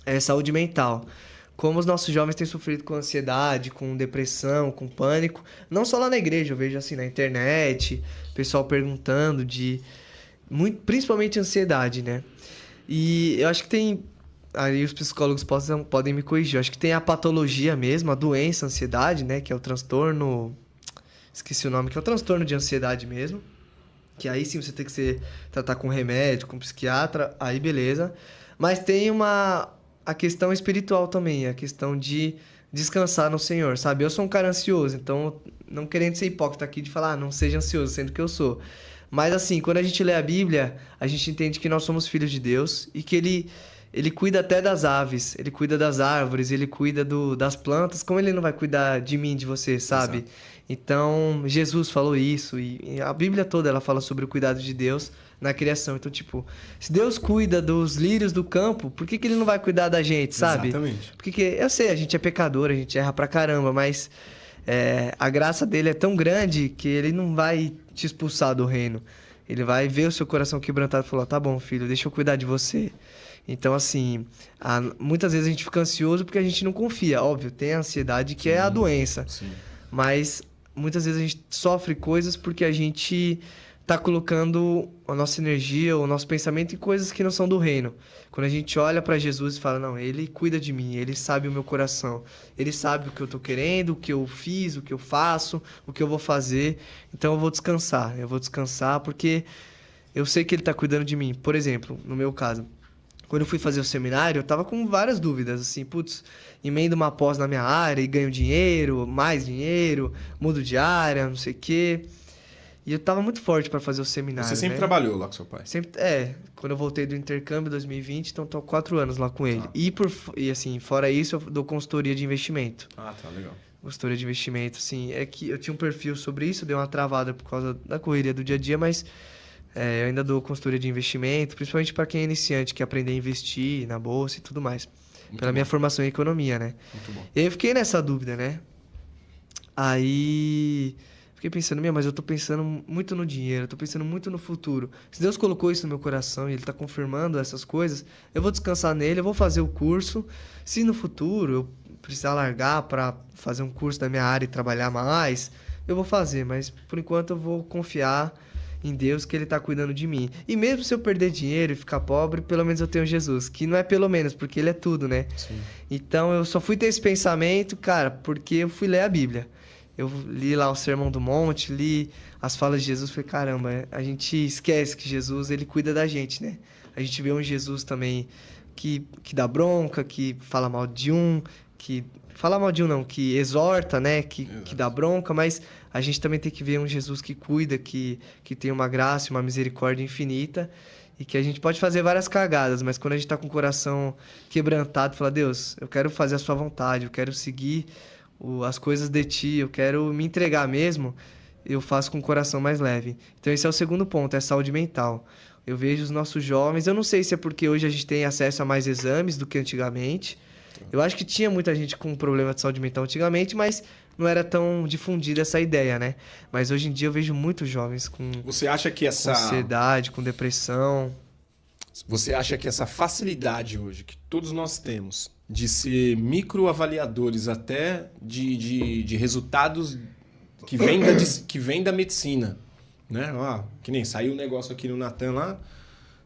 é saúde mental. Como os nossos jovens têm sofrido com ansiedade, com depressão, com pânico. Não só lá na igreja, eu vejo assim na internet, pessoal perguntando de... Muito, principalmente ansiedade, né? E eu acho que tem... Aí os psicólogos podem me corrigir. Eu acho que tem a patologia mesmo, a doença, a ansiedade, né? Que é o transtorno... Esqueci o nome, que é o transtorno de ansiedade mesmo. Que aí sim você tem que tratar com remédio, com psiquiatra, aí beleza. Mas tem a questão espiritual também, a questão de descansar no Senhor, sabe? Eu sou um cara ansioso, então não querendo ser hipócrita aqui de falar, não seja ansioso, sendo que eu sou. Mas assim, quando a gente lê a Bíblia, a gente entende que nós somos filhos de Deus e que ele cuida até das aves, ele cuida das árvores, ele cuida das plantas, como ele não vai cuidar de mim, de você, sabe? Exato. Então, Jesus falou isso e a Bíblia toda ela fala sobre o cuidado de Deus na criação. Então, tipo, se Deus cuida dos lírios do campo, por que ele não vai cuidar da gente, sabe? Exatamente. Porque eu sei, a gente é pecador, a gente erra pra caramba, mas a graça dele é tão grande que ele não vai te expulsar do reino. Ele vai ver o seu coração quebrantado e falar, tá bom, filho, deixa eu cuidar de você. Então, assim, muitas vezes a gente fica ansioso porque a gente não confia. Óbvio, tem a ansiedade que é a doença. Sim. Mas muitas vezes a gente sofre coisas porque a gente tá colocando a nossa energia, o nosso pensamento em coisas que não são do reino. Quando a gente olha para Jesus e fala, não, ele cuida de mim, ele sabe o meu coração, ele sabe o que eu tô querendo, o que eu fiz, o que eu faço, o que eu vou fazer. Então eu vou descansar porque eu sei que ele tá cuidando de mim. Por exemplo, no meu caso, quando eu fui fazer o seminário, eu tava com várias dúvidas, assim, putz, emendo uma pós na minha área e ganho dinheiro, mais dinheiro, mudo de área, não sei o quê. E eu tava muito forte pra fazer o seminário, Você sempre né? trabalhou lá com seu pai? Sempre, quando eu voltei do intercâmbio em 2020, então tô há 4 anos lá com ele. Ah. E assim, fora isso, eu dou consultoria de investimento. Ah, tá, legal. Consultoria de investimento, assim, é que eu tinha um perfil sobre isso, deu uma travada por causa da correria do dia a dia, mas eu ainda dou consultoria de investimento, principalmente para quem é iniciante, quer aprender a investir na bolsa e tudo mais. Muito Pela bom. minha formação em economia, né? Muito bom. E aí eu fiquei nessa dúvida, né? Aí fiquei pensando, mas eu tô pensando muito no dinheiro, eu tô pensando muito no futuro. Se Deus colocou isso no meu coração e Ele tá confirmando essas coisas, eu vou descansar nele, eu vou fazer o curso. Se no futuro eu precisar largar para fazer um curso da minha área e trabalhar mais, eu vou fazer, mas por enquanto eu vou confiar em Deus que Ele tá cuidando de mim. E mesmo se eu perder dinheiro e ficar pobre, pelo menos eu tenho Jesus, que não é pelo menos, porque Ele é tudo, né? Sim. Então eu só fui ter esse pensamento, cara, porque eu fui ler a Bíblia. Eu li lá o Sermão do Monte, li as falas de Jesus, falei, caramba, a gente esquece que Jesus, ele cuida da gente, né? A gente vê um Jesus também que dá bronca, que fala mal de um, que... Fala mal de um não, que exorta, né? Que dá bronca, mas a gente também tem que ver um Jesus que cuida, que tem uma graça, uma misericórdia infinita e que a gente pode fazer várias cagadas, mas quando a gente tá com o coração quebrantado, fala, Deus, eu quero fazer a sua vontade, eu quero seguir as coisas de ti, eu quero me entregar mesmo, eu faço com o coração mais leve. Então esse é o segundo ponto, é saúde mental. Eu vejo os nossos jovens, eu não sei se é porque hoje a gente tem acesso a mais exames do que antigamente. Eu acho que tinha muita gente com problema de saúde mental antigamente, mas não era tão difundida essa ideia, né? Mas hoje em dia eu vejo muitos jovens com Você acha que essa ansiedade, com depressão. Você acha que essa facilidade hoje que todos nós temos de ser microavaliadores até de resultados que vem da medicina, né? Que nem saiu um negócio aqui no Natan lá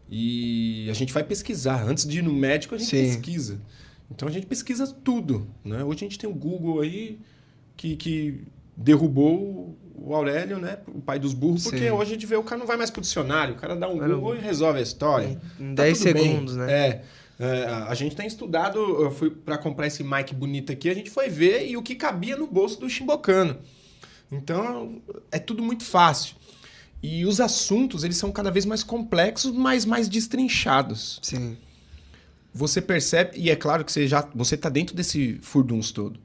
e a gente vai pesquisar. Antes de ir no médico, a gente pesquisa. Então a gente pesquisa tudo, né? Hoje a gente tem o Google aí que derrubou o Aurélio, né? O pai dos burros, porque hoje a gente vê o cara não vai mais pro dicionário, o cara dá um Google e resolve a história. Em 10 segundos, bem. né? A gente tem estudado, eu fui para comprar esse mic bonito aqui, a gente foi ver e o que cabia no bolso do chimbocano. Então, é tudo muito fácil. E os assuntos, eles são cada vez mais complexos, mas mais destrinchados. Sim. Você percebe, e é claro que você tá dentro desse furdunço todo.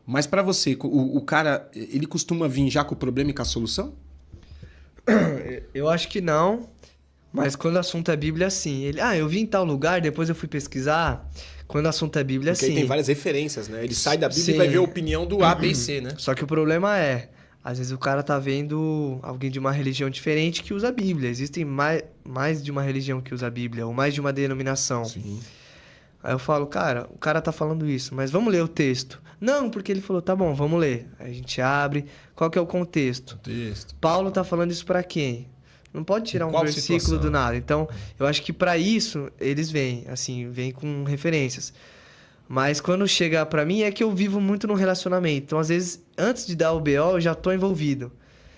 Mas para você, o cara, ele costuma vir já com o problema e com a solução? Eu acho que não, mas quando o assunto é Bíblia, sim. Eu vim em tal lugar, depois eu fui pesquisar. Quando o assunto é Bíblia, Porque sim. aí tem várias referências, né? Ele sai da Bíblia e vai ver a opinião do A, B e C, né? Só que o problema às vezes o cara tá vendo alguém de uma religião diferente que usa a Bíblia. Existem mais de uma religião que usa a Bíblia, ou mais de uma denominação. Sim. Aí eu falo, cara, o cara tá falando isso, mas vamos ler o texto. Não, porque ele falou, tá bom, vamos ler. Aí a gente abre, qual que é o contexto? Paulo tá falando isso pra quem? Não pode tirar um versículo situação? do nada. Então, eu acho que pra isso, eles vêm, assim, vêm com referências. Mas quando chega pra mim, é que eu vivo muito no relacionamento. Então, às vezes, antes de dar o BO, eu já tô envolvido.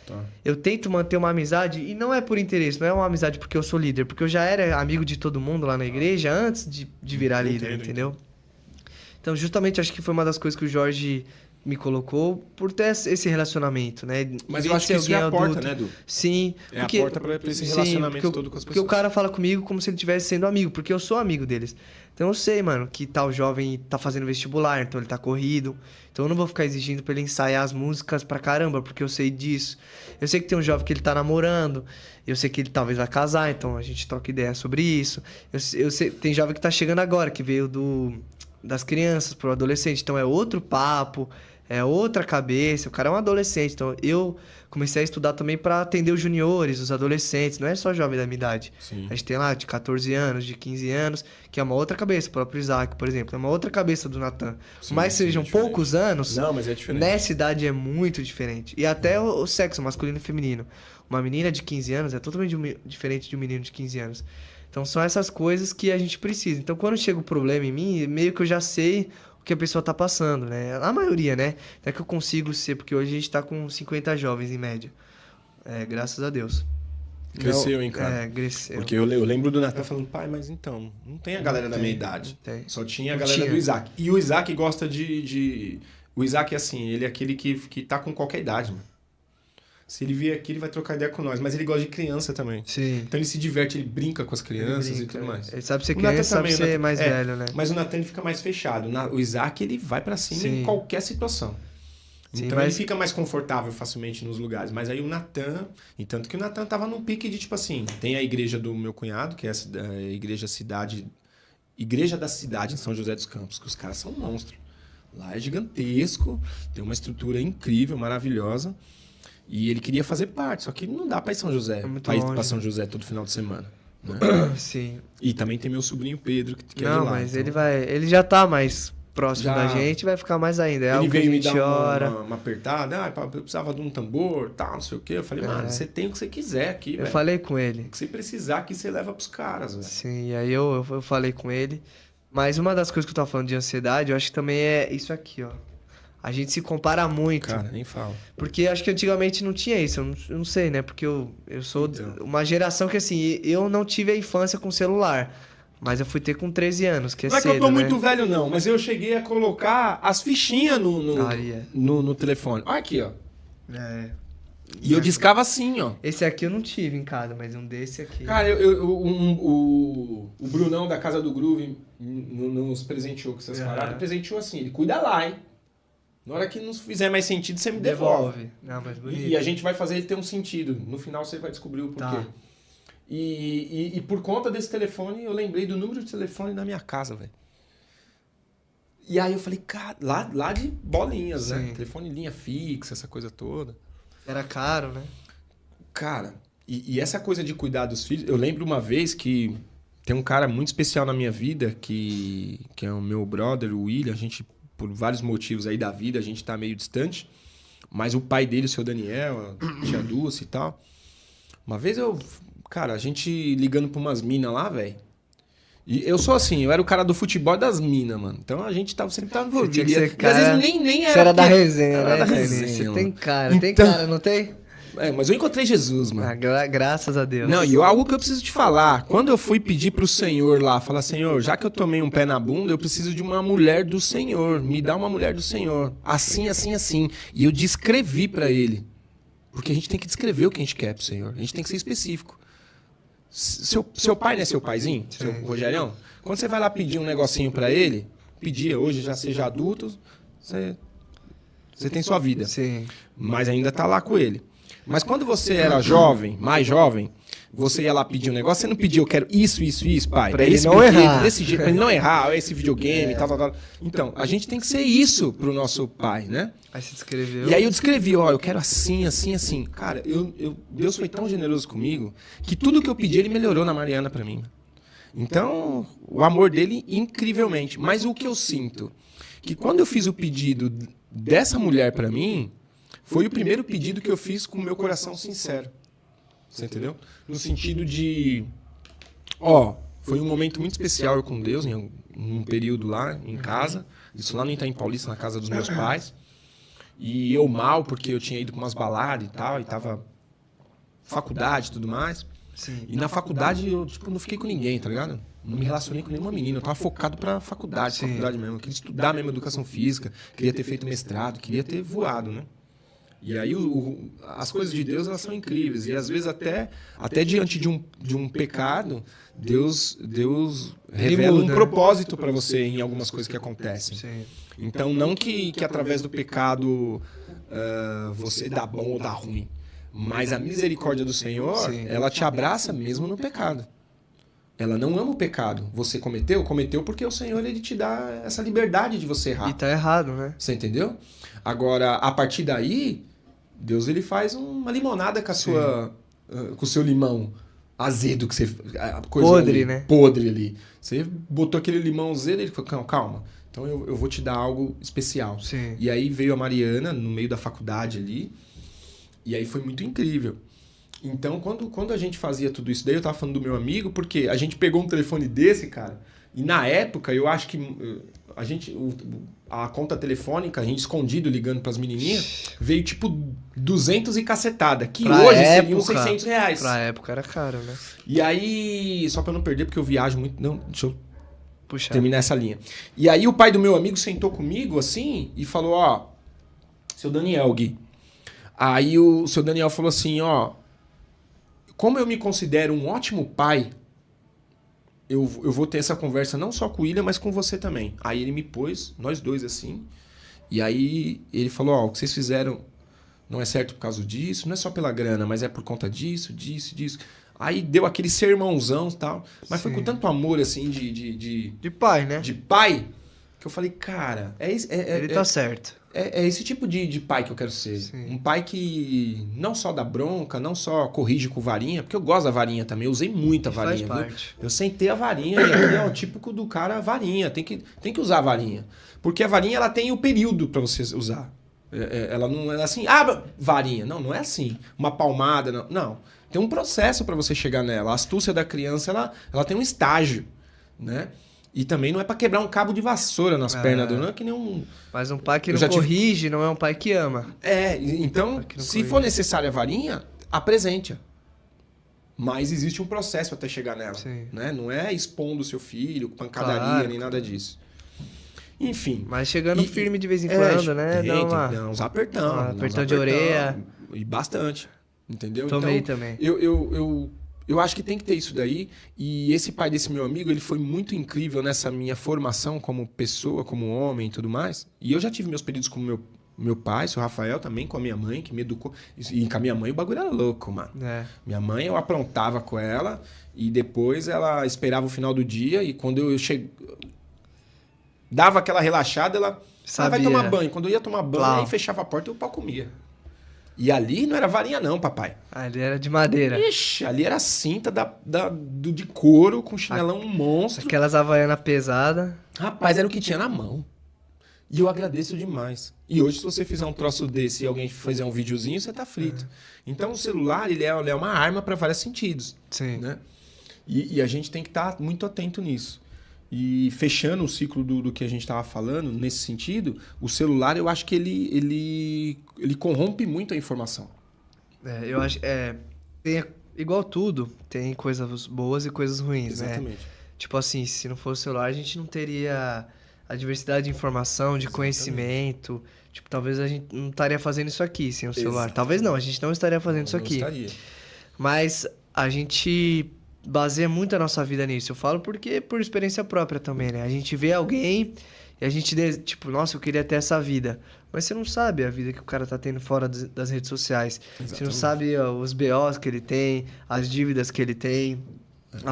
Tá. Eu tento manter uma amizade, e não é por interesse, não é uma amizade porque eu sou líder, porque eu já era amigo de todo mundo lá na igreja antes de virar líder, entendeu? Então, justamente, acho que foi uma das coisas que o Jorge me colocou por ter esse relacionamento, né? Mas eu acho que isso é a porta, né, Du? Sim. É porque, a porta pra esse relacionamento todo com as pessoas. Porque o cara fala comigo como se ele estivesse sendo amigo, porque eu sou amigo deles. Então eu sei, mano, que tal jovem tá fazendo vestibular, então ele tá corrido. Então eu não vou ficar exigindo pra ele ensaiar as músicas pra caramba, porque eu sei disso. Eu sei que tem um jovem que ele tá namorando, eu sei que ele talvez vai casar, então a gente troca ideia sobre isso. Eu sei, tem jovem que tá chegando agora, que veio das crianças pro adolescente, então é outro papo, é outra cabeça, o cara é um adolescente, então eu comecei a estudar também para atender os juniores, os adolescentes, não é só jovem da minha idade. Sim. A gente tem lá de 14 anos, de 15 anos, que é uma outra cabeça, o próprio Isaac, por exemplo, é uma outra cabeça do Natan. Mas sejam poucos anos, não, mas é diferente. Nessa idade é muito diferente. E até o sexo masculino e feminino. Uma menina de 15 anos é totalmente diferente de um menino de 15 anos. Então são essas coisas que a gente precisa. Então quando chega o problema em mim, meio que eu já sei que a pessoa tá passando, né? A maioria, né? Até que eu consigo ser, porque hoje a gente tá com 50 jovens em média. Graças a Deus. Cresceu, hein, cara? Cresceu. Porque eu lembro do Natan falando, pai, mas então, não tem a galera da minha idade. Tem. Só tinha a galera do Isaac. E o Isaac gosta O Isaac é assim, ele é aquele que tá com qualquer idade, mano. Se ele vier aqui, ele vai trocar ideia com nós. Mas ele gosta de criança também. Sim. Então ele se diverte, ele brinca com as crianças e tudo mais. Ele sabe ser criança, sabe ser mais velho, né? Mas o Natan ele fica mais fechado. O Isaac, ele vai pra cima em qualquer situação. Sim, então ele fica mais confortável facilmente nos lugares. Mas aí o Natan... E tanto que o Natan tava num pique de, tipo assim... Tem a igreja do meu cunhado, que é a igreja cidade... Igreja da cidade em São José dos Campos, que os caras são monstros. Lá é gigantesco, tem uma estrutura incrível, maravilhosa. E ele queria fazer parte, só que não dá pra ir São José. Pra ir pra São José todo final de semana. Né? Sim. E também tem meu sobrinho Pedro, que é não, de lá. Mas então... ele já tá mais próximo da gente, vai ficar mais ainda. É ele veio me dar uma apertada, eu precisava de um tambor, tal, não sei o quê. Eu falei, mano, você tem o que você quiser aqui, velho. Eu falei com ele. O que você precisar aqui, você leva pros caras, velho. Sim, e aí eu falei com ele. Mas uma das coisas que eu tava falando de ansiedade, eu acho que também é isso aqui, ó. A gente se compara muito. Cara, nem falo. Porque acho que antigamente não tinha isso. Eu não sei, né? Porque eu sou uma geração que, assim, eu não tive a infância com celular. Mas eu fui ter com 13 anos, que é cedo, não é que eu tô né? muito velho, não. Mas eu cheguei a colocar as fichinhas no telefone. Olha aqui, ó. E eu discava assim, ó. Esse aqui eu não tive em casa, mas um desse aqui. Cara, o Brunão da Casa do Groove nos presenteou com essas paradas. Presenteou assim, ele cuida lá, hein? Na hora que não fizer mais sentido, você me devolve. Não, mas bonito. E a gente vai fazer ele ter um sentido. No final você vai descobrir o porquê. Tá. E por conta desse telefone, eu lembrei do número de telefone da minha casa, velho. E aí eu falei, cara, lá de bolinhas, né? Telefone linha fixa, essa coisa toda. Era caro, né? Cara, e essa coisa de cuidar dos filhos... Eu lembro uma vez que tem um cara muito especial na minha vida, que é o meu brother, o William. A gente, por vários motivos aí da vida, a gente tá meio distante. Mas o pai dele, o seu Daniel, a tia Dulce e tal. Uma vez cara, a gente ligando pra umas minas lá, velho. E eu sou assim, eu era o cara do futebol das minas, mano. Então a gente sempre tava envolvido. E às vezes nem era. Você era da resenha, era né? Da resenha, você mano. tem cara, tem cara, não tem? Mas eu encontrei Jesus, mano. Graças a Deus. Não, e algo que eu preciso te falar. Quando eu fui pedir pro Senhor lá, falar, Senhor, já que eu tomei um pé na bunda, eu preciso de uma mulher do Senhor. Me dá uma mulher do Senhor. Assim, assim, assim. E eu descrevi pra ele. Porque a gente tem que descrever o que a gente quer pro Senhor. A gente tem que ser específico. Seu pai não é seu paizinho? Seu Rogerião? Quando você vai lá pedir um negocinho pra ele, hoje já seja adulto, você tem sua vida. Sim. Mas ainda tá lá com ele. Mas quando você era jovem, mais jovem, você ia lá pedir um negócio, você não pedia, eu quero isso, pai. Pra ele não errar. Desse jeito, pra ele não errar, esse videogame, tal. Então, a gente tem que ser isso pro nosso pai, né? Aí você descreveu. E aí eu descrevi, ó, eu quero assim, assim, assim. Cara, Deus foi tão generoso comigo que tudo que eu pedi, ele melhorou na Mariana pra mim. Então, o amor dele, incrivelmente. Mas o que eu sinto? Que quando eu fiz o pedido dessa mulher pra mim, foi o primeiro pedido que eu fiz com o meu coração sincero. Você entendeu? No sentido de... foi um momento muito especial eu com Deus, em um período lá em casa. Isso lá no Itaim Paulista, na casa dos meus pais. E eu mal, porque eu tinha ido com umas baladas e tal, e tava faculdade e tudo mais. Sim. E na faculdade eu, tipo, não fiquei com ninguém, tá ligado? Não me relacionei com nenhuma menina. Eu tava focado pra faculdade mesmo. Eu queria estudar mesmo educação física, queria ter feito mestrado, queria ter voado, né? E aí as coisas de Deus, elas são incríveis. E às vezes até diante de um pecado, Deus revela um propósito para você em algumas coisas que acontecem. Sim. Então não que através do pecado você dá bom ou dá ruim. Mas a misericórdia do Senhor, Sim. ela te abraça mesmo no pecado. Ela não ama o pecado. Você cometeu porque o Senhor, ele te dá essa liberdade de você errar. E tá errado, né? Você entendeu? Agora, a partir daí, Deus, ele faz uma limonada com a sua, com o seu limão azedo que você Podre, ali, né? Podre ali. Você botou aquele limão azedo e ele falou, calma. Então eu vou te dar algo especial. Sim. E aí veio a Mariana no meio da faculdade ali. E aí foi muito incrível. Então, quando a gente fazia tudo isso daí, eu tava falando do meu amigo, porque a gente pegou um telefone desse, cara, e na época, eu acho que a conta telefônica, a gente escondido ligando pras menininhas, veio tipo 200 e cacetada, que Pra hoje época, seriam 600 reais. Pra época era caro, né? E aí, só pra eu não perder, porque eu viajo muito... Não, deixa eu Puxa. terminar essa linha. E aí o pai do meu amigo sentou comigo, assim, e falou, seu Daniel, Gui. Aí o seu Daniel falou assim, como eu me considero um ótimo pai, eu vou ter essa conversa não só com o William, mas com você também. Aí ele me pôs, nós dois assim, e aí ele falou, o que vocês fizeram não é certo por causa disso, não é só pela grana, mas é por conta disso. Aí deu aquele sermãozão e tal, mas foi com tanto amor, assim, De pai, né? de pai, que eu falei, cara, Ele tá certo. é esse tipo de pai que eu quero ser. Sim. Um pai que não só dá bronca, não só corrige com varinha, porque eu gosto da varinha também, eu usei muita varinha. Faz Viu? parte. Eu sentei a varinha e aqui é o típico do cara varinha, tem que usar a varinha. Porque a varinha ela tem o período para você usar. Ela não é assim, varinha. Não é assim. Uma palmada, não. Tem um processo para você chegar nela. A astúcia da criança, ela tem um estágio, né? E também não é pra quebrar um cabo de vassoura nas pernas do... Não é que nem um... Mas um pai que não corrige não é um pai que ama. Então, se for necessária a varinha, apresente-a. Mas existe um processo até chegar nela. Sim. Né? Não é expondo o seu filho, pancadaria, nem nada disso. Enfim. Mas chegando firme de vez em quando, né? Tem que dar uns apertão. Apertão de orelha. E bastante. Entendeu? Tomei então, também. Eu acho que tem que ter isso daí. E esse pai desse meu amigo, ele foi muito incrível nessa minha formação como pessoa, como homem e tudo mais. E eu já tive meus períodos com meu pai, seu Rafael também, com a minha mãe, que me educou. E com a minha mãe o bagulho era louco, mano. Minha mãe, eu aprontava com ela e depois ela esperava o final do dia e quando eu dava aquela relaxada, ela vai tomar banho. Quando eu ia tomar banho, aí fechava a porta e o pau comia. E ali não era varinha não, papai. Ali era de madeira. Ixi, ali era cinta de couro com chinelão monstro. Aquelas havaianas pesadas. Rapaz, era o que tinha na mão. E eu agradeço demais. E hoje, se você fizer um troço desse e alguém fizer um videozinho, você tá frito. Então, o celular, ele é uma arma para vários sentidos. Sim. Né? E a gente tem que estar muito atento nisso. E fechando o ciclo do que a gente estava falando, nesse sentido, o celular, eu acho que ele corrompe muito a informação. Eu acho igual tudo, tem coisas boas e coisas ruins, Exatamente. né? Tipo assim, se não fosse o celular, a gente não teria a diversidade de informação, de conhecimento. Tipo, talvez a gente não estaria fazendo isso aqui sem o celular. Talvez não, a gente não estaria fazendo isso aqui. Estaria. Mas a gente baseia muito a nossa vida nisso. Eu falo porque por experiência própria também, né? A gente vê alguém e a gente, tipo, nossa, eu queria ter essa vida. Mas você não sabe a vida que o cara tá tendo fora das redes sociais. Exatamente. Você não sabe os BOs que ele tem, as dívidas que ele tem.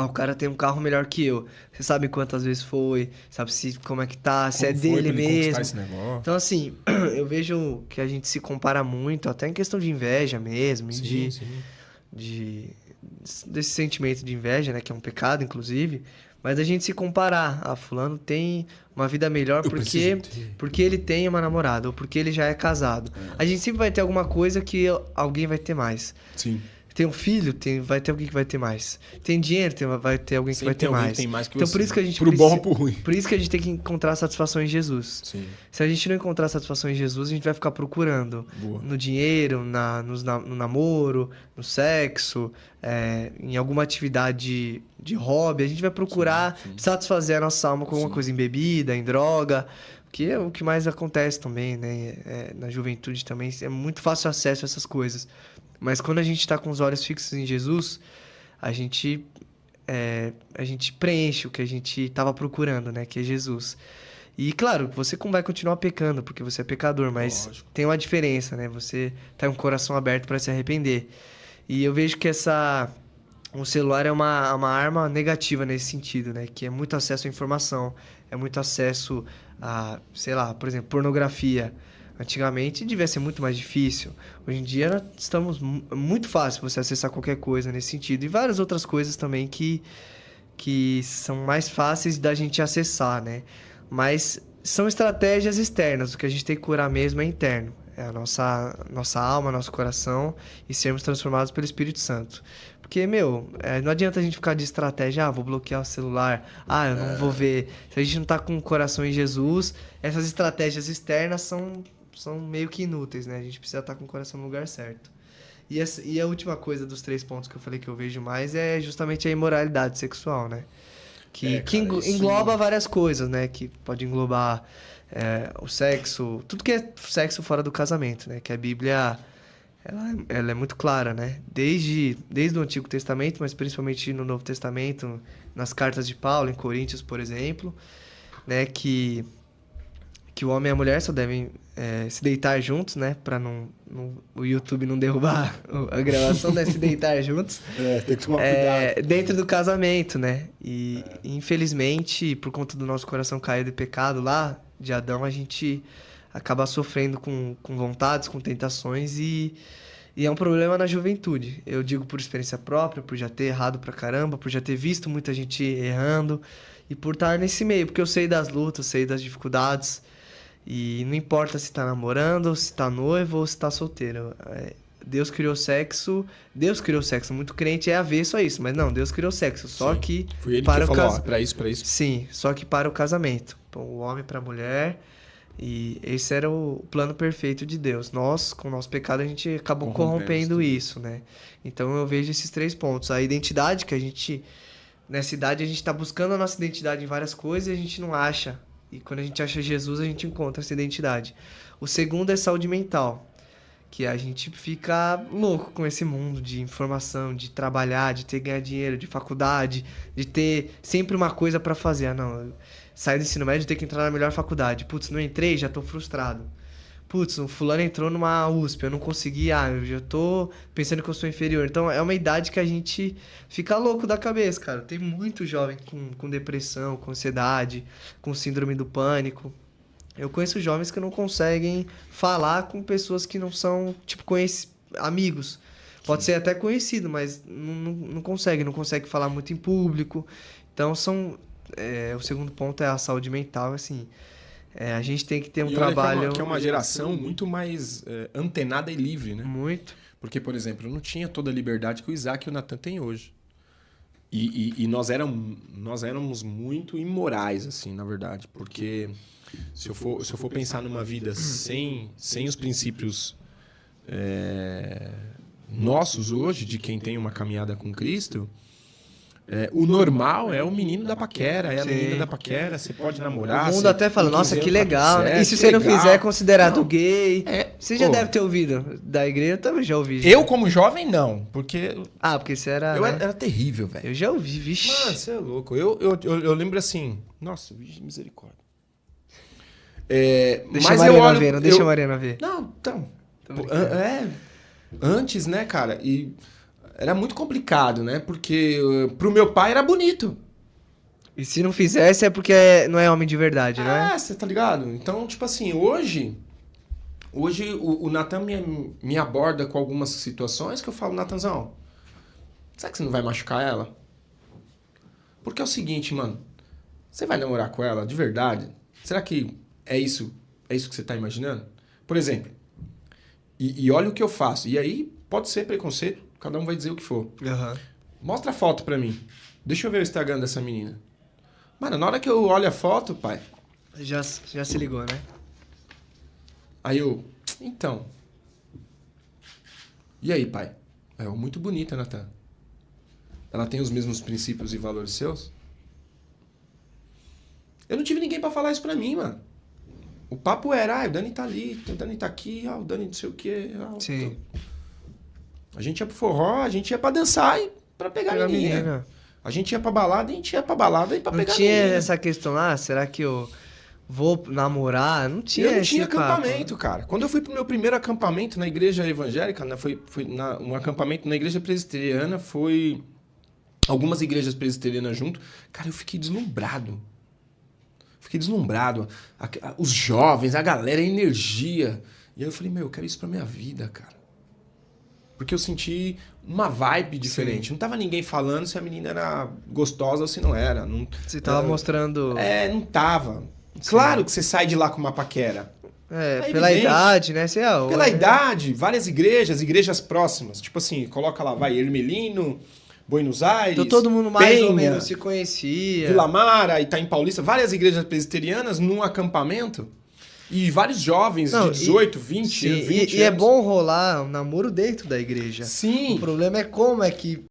O cara tem um carro melhor que eu. Você sabe quantas vezes foi, sabe como é que tá, se é dele mesmo. Então, assim, eu vejo que a gente se compara muito, até em questão de inveja mesmo, desse sentimento de inveja, né, que é um pecado, inclusive. Mas a gente se comparar, fulano tem uma vida melhor Eu porque, preciso ter. porque ele tem uma namorada ou porque ele já é casado. A gente sempre vai ter alguma coisa que alguém vai ter mais. Sim. Tem um filho, vai ter alguém que vai ter mais. Tem dinheiro, vai ter alguém que Sempre vai ter tem alguém mais. que tem mais que Então você. por isso que a gente Pro bom ou pro ruim. por isso que a gente tem que encontrar satisfação em Jesus. Sim. Se a gente não encontrar satisfação em Jesus, a gente vai ficar procurando Boa. no dinheiro, no namoro, no sexo, em alguma atividade de hobby. A gente vai procurar Sim. satisfazer a nossa alma com alguma Sim. coisa em bebida, em droga, que é o que mais acontece também, né? Na juventude também é muito fácil acesso a essas coisas. Mas quando a gente está com os olhos fixos em Jesus, a gente preenche o que a gente estava procurando, né? Que é Jesus. E claro, você vai continuar pecando, porque você é pecador, mas Lógico. tem uma diferença, né? Você tá com o coração aberto para se arrepender. E eu vejo que o celular é uma arma negativa nesse sentido, né? Que é muito acesso à informação, é muito acesso a, sei lá, por exemplo, pornografia. Antigamente devia ser muito mais difícil. Hoje em dia estamos muito fácil você acessar qualquer coisa nesse sentido. E várias outras coisas também que são mais fáceis da gente acessar, né? Mas são estratégias externas. O que a gente tem que curar mesmo é interno. É a nossa alma, nosso coração e sermos transformados pelo Espírito Santo. Porque, não adianta a gente ficar de estratégia, vou bloquear o celular, eu não vou ver. Se a gente não tá com o coração em Jesus, essas estratégias externas são meio que inúteis, né? A gente precisa estar com o coração no lugar certo. E a última coisa dos 3 pontos que eu falei que eu vejo mais é justamente a imoralidade sexual, né? Que engloba várias coisas, né? Que pode englobar o sexo, tudo que é sexo fora do casamento, né? Que a Bíblia, ela é muito clara, né? Desde o Antigo Testamento, mas principalmente no Novo Testamento, nas cartas de Paulo, em Coríntios, por exemplo, né? Que o homem e a mulher só devem se deitar juntos, né? Pra o YouTube não derrubar a gravação, né? Se deitar juntos. Tem que tomar cuidado. Dentro do casamento, né? E infelizmente, por conta do nosso coração caído de pecado lá, de Adão, a gente acaba sofrendo com vontades, com tentações e é um problema na juventude. Eu digo por experiência própria, por já ter errado pra caramba, por já ter visto muita gente errando e por estar nesse meio, porque eu sei das lutas, sei das dificuldades. E não importa se tá namorando, se tá noivo ou se tá solteiro. Deus criou sexo. Muito crente é avesso a isso, mas não, Deus criou sexo. Só Sim. que Foi ele para que o falou, pra isso. Sim, só que para o casamento. Então, o homem para a mulher. E esse era o plano perfeito de Deus. Nós, com o nosso pecado, a gente acabou corrompendo isso, né? Então eu vejo esses 3 pontos. A identidade que a gente... Nessa idade a gente tá buscando a nossa identidade em várias coisas e a gente não acha. E quando a gente acha Jesus, a gente encontra essa identidade. O segundo é saúde mental, que a gente fica louco com esse mundo de informação, de trabalhar, de ter que ganhar dinheiro, de faculdade, de ter sempre uma coisa pra fazer. Não, saio do ensino médio, tenho que entrar na melhor faculdade. Putz, não entrei, já tô frustrado. Putz, o fulano entrou numa USP, eu não consegui, eu já tô pensando que eu sou inferior. Então, é uma idade que a gente fica louco da cabeça, cara. Tem muito jovem com depressão, com ansiedade, com síndrome do pânico. Eu conheço jovens que não conseguem falar com pessoas que não são, tipo, amigos. Pode ser até conhecido, mas não consegue falar muito em público. Então, o segundo ponto é a saúde mental, assim... a gente tem que ter um trabalho... Que é uma geração muito mais antenada e livre, né? Muito. Porque, por exemplo, eu não tinha toda a liberdade que o Isaac e o Natan têm hoje. E nós éramos muito imorais, assim, na verdade. Porque se eu for pensar numa vida sem os princípios nossos hoje, de quem tem uma caminhada com Cristo... o normal é o menino da paquera, a menina da paquera, você pode namorar. O mundo até fala, nossa, que legal, né? E se você não fizer, é considerado gay. Você já deve ter ouvido da igreja, eu também já ouvi. Eu, como jovem, não, porque... porque você era... Eu era terrível, velho. Eu já ouvi, vixe. Mano, você é louco. Eu lembro assim... Nossa, misericórdia. Deixa a Mariana ver, não deixa a Mariana ver. Não, então... Antes, né, cara, e... Era muito complicado, né? Porque pro meu pai era bonito. E se não fizesse é porque não é homem de verdade, né? Você tá ligado? Então, tipo assim, hoje o Natan me aborda com algumas situações que eu falo, Natanzão, será que você não vai machucar ela? Porque é o seguinte, mano. Você vai namorar com ela de verdade? Será que é isso que você tá imaginando? Por exemplo, e olha o que eu faço. E aí pode ser preconceito, cada um vai dizer o que for. Aham. Mostra a foto pra mim. Deixa eu ver o Instagram dessa menina. Mano, na hora que eu olho a foto, pai... Já se ligou, né? Aí eu... Então... E aí, pai? É muito bonita, Natan. Ela tem os mesmos princípios e valores seus? Eu não tive ninguém pra falar isso pra mim, mano. O papo era, o Dani tá ali, o Dani tá aqui, o Dani não sei o quê. Sim. A gente ia pro forró, a gente ia pra dançar e pra pegar a menina. A gente ia pra balada, a gente ia pra balada e pra pegar a menina. Não tinha essa questão, será que eu vou namorar? Não tinha Eu não esse tinha papo. acampamento, cara. Quando eu fui pro meu primeiro acampamento na igreja evangélica, né, foi um acampamento na igreja presbiteriana, foi algumas igrejas presbiterianas junto. Cara, eu fiquei deslumbrado. Os jovens, a galera, a energia. E aí eu falei, eu quero isso pra minha vida, cara. Porque eu senti uma vibe diferente. Sim. Não tava ninguém falando se a menina era gostosa ou se não era. Não, Você tava mostrando... não tava. Sim. Claro que você sai de lá com uma paquera. Pela evidente. idade, né? Pela idade, várias igrejas próximas. Tipo assim, coloca lá, vai, Ermelino, Buenos Aires, então todo mundo mais Penha, ou menos se conhecia. Vila Mara, Itaim Paulista, várias igrejas presbiterianas num acampamento. E vários jovens de 18, 20, sim, 20 e é anos. bom rolar um namoro dentro da igreja. Sim. O problema é como é que